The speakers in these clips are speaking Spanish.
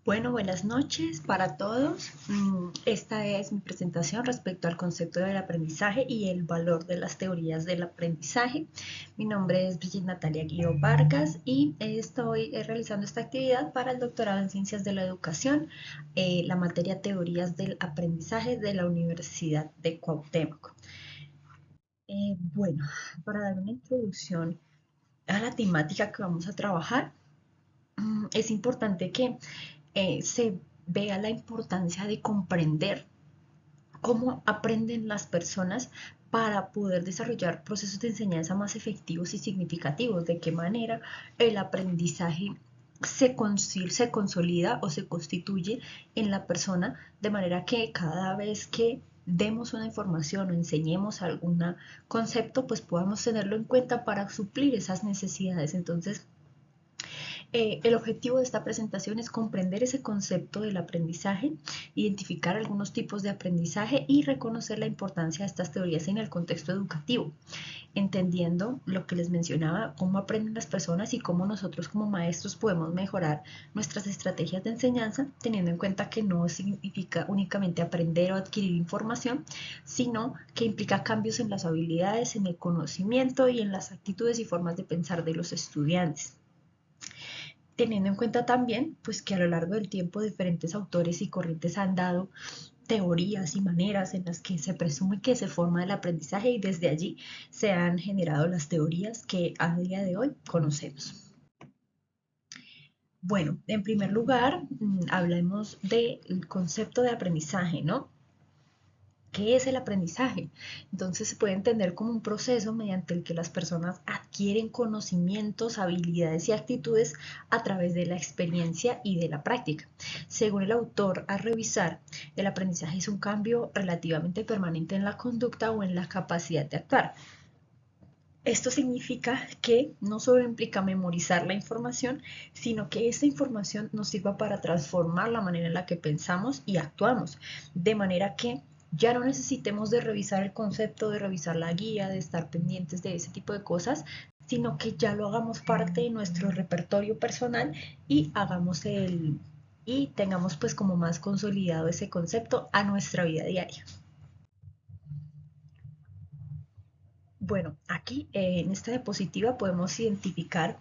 Bueno, buenas noches para todos. Esta es mi presentación respecto al concepto del aprendizaje y el valor de las teorías del aprendizaje. Mi nombre es Brigitte Natalia Guido Vargas y estoy realizando esta actividad para el doctorado en Ciencias de la Educación, la materia Teorías del Aprendizaje de la Universidad de Cuauhtémoc. Bueno, para dar una introducción a la temática que vamos a trabajar, es importante que se vea la importancia de comprender cómo aprenden las personas para poder desarrollar procesos de enseñanza más efectivos y significativos, de qué manera el aprendizaje se consolida o se constituye en la persona, de manera que cada vez que demos una información o enseñemos algún concepto, pues podamos tenerlo en cuenta para suplir esas necesidades. Entonces, el objetivo de esta presentación es comprender ese concepto del aprendizaje, identificar algunos tipos de aprendizaje y reconocer la importancia de estas teorías en el contexto educativo, entendiendo lo que les mencionaba, cómo aprenden las personas y cómo nosotros como maestros podemos mejorar nuestras estrategias de enseñanza, teniendo en cuenta que no significa únicamente aprender o adquirir información, sino que implica cambios en las habilidades, en el conocimiento y en las actitudes y formas de pensar de los estudiantes, teniendo en cuenta también pues que a lo largo del tiempo diferentes autores y corrientes han dado teorías y maneras en las que se presume que se forma el aprendizaje y desde allí se han generado las teorías que a día de hoy conocemos. Bueno, en primer lugar, hablemos del concepto de aprendizaje, ¿no? ¿Qué es el aprendizaje? Entonces se puede entender como un proceso mediante el que las personas adquieren conocimientos, habilidades y actitudes a través de la experiencia y de la práctica. Según el autor, a revisar, el aprendizaje es un cambio relativamente permanente en la conducta o en la capacidad de actuar. Esto significa que no solo implica memorizar la información, sino que esta información nos sirva para transformar la manera en la que pensamos y actuamos, de manera que ya no necesitemos de revisar el concepto, de revisar la guía, de estar pendientes de ese tipo de cosas, sino que ya lo hagamos parte de nuestro repertorio personal y tengamos pues como más consolidado ese concepto a nuestra vida diaria. Bueno, aquí en esta diapositiva podemos identificar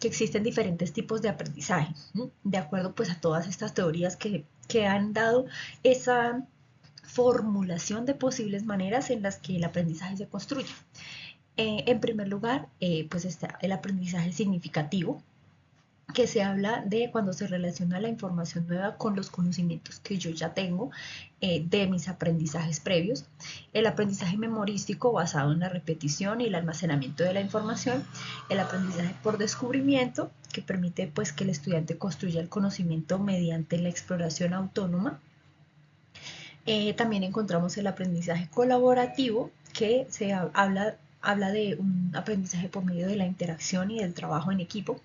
que existen diferentes tipos de aprendizaje, ¿sí? De acuerdo pues a todas estas teorías que han dado esa formulación de posibles maneras en las que el aprendizaje se construye. En primer lugar, pues está el aprendizaje significativo, que se habla de cuando se relaciona la información nueva con los conocimientos que yo ya tengo de mis aprendizajes previos. El aprendizaje memorístico basado en la repetición y el almacenamiento de la información. El aprendizaje por descubrimiento, que permite pues que el estudiante construya el conocimiento mediante la exploración autónoma. También encontramos el aprendizaje colaborativo, que habla de un aprendizaje por medio de la interacción y del trabajo en equipo,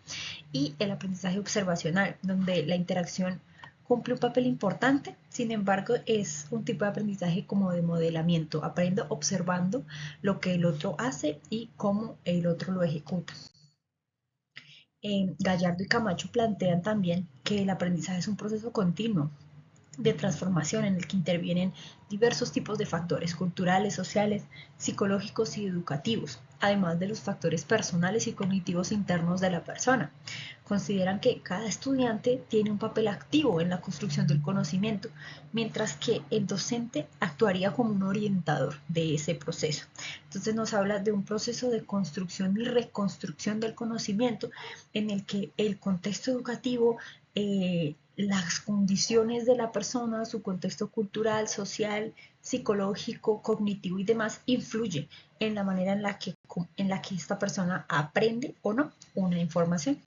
y el aprendizaje observacional, donde la interacción cumple un papel importante, sin embargo es un tipo de aprendizaje como de modelamiento, aprendo observando lo que el otro hace y cómo el otro lo ejecuta. Gallardo y Camacho plantean también que el aprendizaje es un proceso continuo de transformación en el que intervienen diversos tipos de factores culturales, sociales, psicológicos y educativos, además de los factores personales y cognitivos internos de la persona. Consideran que cada estudiante tiene un papel activo en la construcción del conocimiento, mientras que el docente actuaría como un orientador de ese proceso. Entonces nos habla de un proceso de construcción y reconstrucción del conocimiento en el que el contexto educativo, las condiciones de la persona, su contexto cultural, social, psicológico, cognitivo y demás, influye en la manera en la que esta persona aprende o no una información.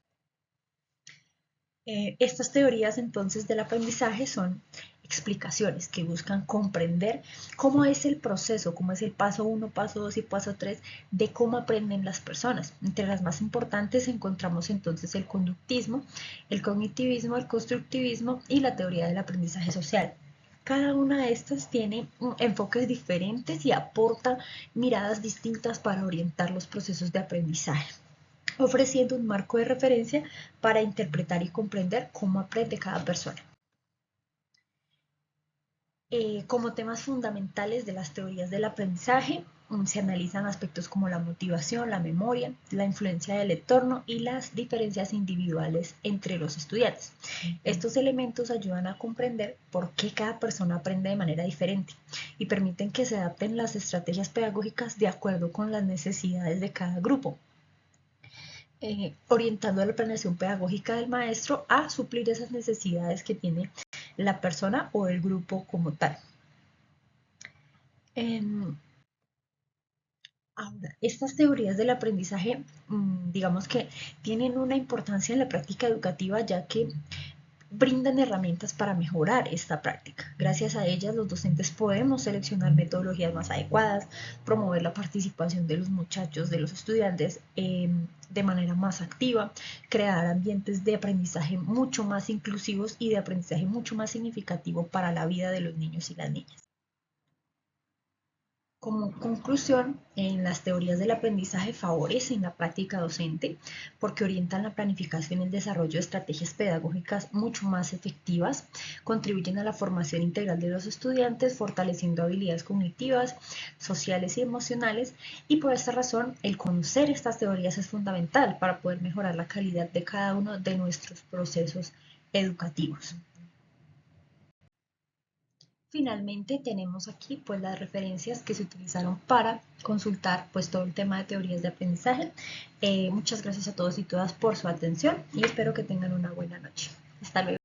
Estas teorías entonces del aprendizaje son explicaciones que buscan comprender cómo es el proceso, cómo es el paso 1, paso 2 y paso 3 de cómo aprenden las personas. Entre las más importantes encontramos entonces el conductismo, el cognitivismo, el constructivismo y la teoría del aprendizaje social. Cada una de estas tiene enfoques diferentes y aporta miradas distintas para orientar los procesos de aprendizaje. ofreciendo un marco de referencia para interpretar y comprender cómo aprende cada persona. Como temas fundamentales de las teorías del aprendizaje, se analizan aspectos como la motivación, la memoria, la influencia del entorno y las diferencias individuales entre los estudiantes. Estos elementos ayudan a comprender por qué cada persona aprende de manera diferente y permiten que se adapten las estrategias pedagógicas de acuerdo con las necesidades de cada grupo. Orientando la planeación pedagógica del maestro a suplir esas necesidades que tiene la persona o el grupo como tal. Ahora, estas teorías del aprendizaje, digamos que tienen una importancia en la práctica educativa, ya que brindan herramientas para mejorar esta práctica. Gracias a ellas, los docentes podemos seleccionar metodologías más adecuadas, promover la participación de los muchachos, de los estudiantes de manera más activa, crear ambientes de aprendizaje mucho más inclusivos y de aprendizaje mucho más significativo para la vida de los niños y las niñas. Como conclusión, en las teorías del aprendizaje favorecen la práctica docente porque orientan la planificación y el desarrollo de estrategias pedagógicas mucho más efectivas, contribuyen a la formación integral de los estudiantes, fortaleciendo habilidades cognitivas, sociales y emocionales, y por esta razón el conocer estas teorías es fundamental para poder mejorar la calidad de cada uno de nuestros procesos educativos. Finalmente tenemos aquí pues las referencias que se utilizaron para consultar pues todo el tema de teorías de aprendizaje. Muchas gracias a todos y todas por su atención y espero que tengan una buena noche. Hasta luego.